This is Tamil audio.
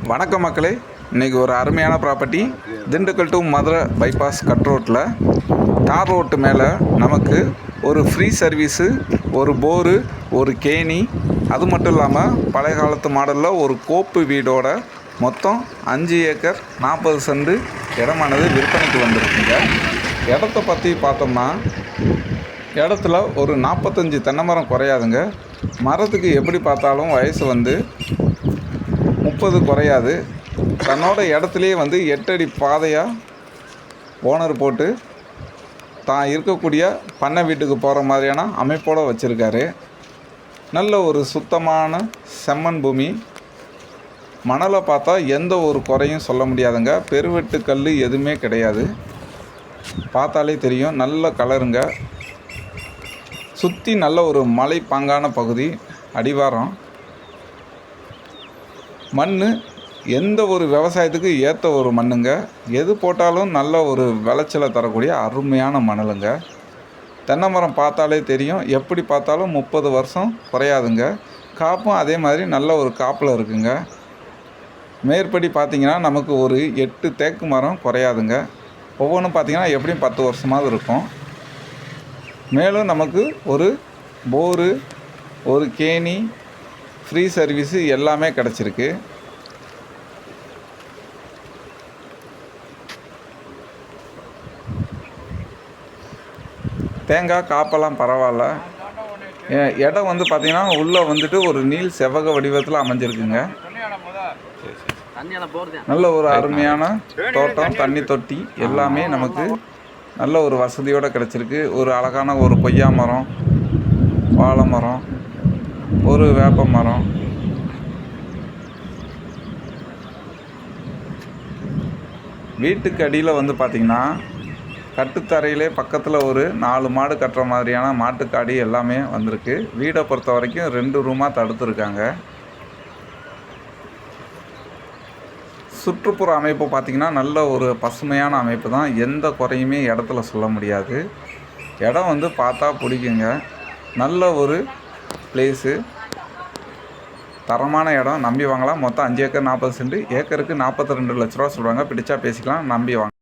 வணக்கம் மக்களே, இன்றைக்கி ஒரு அருமையான property Dindigul to Madurai bypass cut ரோட்டில் தார் ரோட்டு மேலே நமக்கு ஒரு ஃப்ரீ சர்வீஸு, ஒரு போரு, ஒரு கேணி, அது மட்டும் இல்லாமல் பழைய காலத்து மாடலில் ஒரு கோப்பு வீடோட மொத்தம் 5 ஏக்கர் 40 சென்ட் இடமானது விற்பனைக்கு வந்திருக்குங்க. இடத்த பற்றி பார்த்தோம்னா இடத்துல ஒரு 45 தென்னை மரம் குறையாதுங்க. மரத்துக்கு எப்படி பார்த்தாலும் வயசு 30 குறையாது. தன்னோட இடத்துலையே 8 அடி பாதையாக ஓனர் போட்டு தான் இருக்கக்கூடிய பண்ணை வீட்டுக்கு போகிற மாதிரியான அமைப்போடு வச்சுருக்காரு. நல்ல ஒரு சுத்தமான செம்மண் பூமி. மணலை பார்த்தா எந்த ஒரு குறையும் சொல்ல முடியாதுங்க. பெருவெட்டு கல் எதுவுமே கிடையாது. பார்த்தாலே தெரியும், நல்ல கலருங்க. சுற்றி நல்ல ஒரு மலை பாங்கான பகுதி, அடிவாரம். மண் எந்த ஒரு விவசாயத்துக்கு ஏற்ற ஒரு மண்ணுங்க. எது போட்டாலும் நல்ல ஒரு விளைச்சலை தரக்கூடிய அருமையான மணலுங்க. தென்னை மரம் பார்த்தாலே தெரியும், எப்படி பார்த்தாலும் 30 வருஷம் குறையாதுங்க. காப்பும் அதே மாதிரி நல்ல ஒரு காப்பில் இருக்குங்க. மேற்படி பார்த்திங்கன்னா நமக்கு ஒரு 8 தேக்கு மரம் குறையாதுங்க. ஒவ்வொன்றும் பார்த்திங்கன்னா எப்படியும் 10 வருஷமாவது இருக்கும். மேலும் நமக்கு ஒரு போரு, ஒரு கேணி, ஃப்ரீ சர்வீஸு எல்லாமே கிடச்சிருக்கு. தேங்காய் காப்பெல்லாம் பரவாயில்ல. இடம் பார்த்திங்கன்னா உள்ளே ஒரு நீள் செவ்வக வடிவத்தில் அமைஞ்சிருக்குங்க. நல்ல ஒரு அருமையான தோட்டம், தண்ணி தொட்டி எல்லாமே நமக்கு நல்ல ஒரு வசதியோடு கிடச்சிருக்கு. ஒரு அழகான ஒரு கொய்யா மரம், வாழை மரம், ஒரு வேப்ப மரம், வீட்டுக்கு அடியில் பார்த்திங்கன்னா கட்டுத்தரையிலே பக்கத்தில் ஒரு 4 மாடு கட்டுற மாதிரியான மாட்டுக்காடி எல்லாமே வந்திருக்கு. வீடை பொறுத்த வரைக்கும் 2 ரூமாக தடுத்துருக்காங்க. சுற்றுப்புற அமைப்பு பார்த்திங்கன்னா நல்ல ஒரு பசுமையான அமைப்பு தான். எந்த குறையுமே இடத்துல சொல்ல முடியாது. இடம் பார்த்தா பிடிக்குங்க. நல்ல ஒரு பிளேஸு, தரமான இடம், நம்பி வாங்கலாம். மொத்தம் 5 ஏக்கர் 40 சென்ட். ஏக்கருக்கு 42 லட்ச ரூபா சொல்கிறாங்க. பிடிச்சா பேசிக்கலாம், நம்பி வாங்க.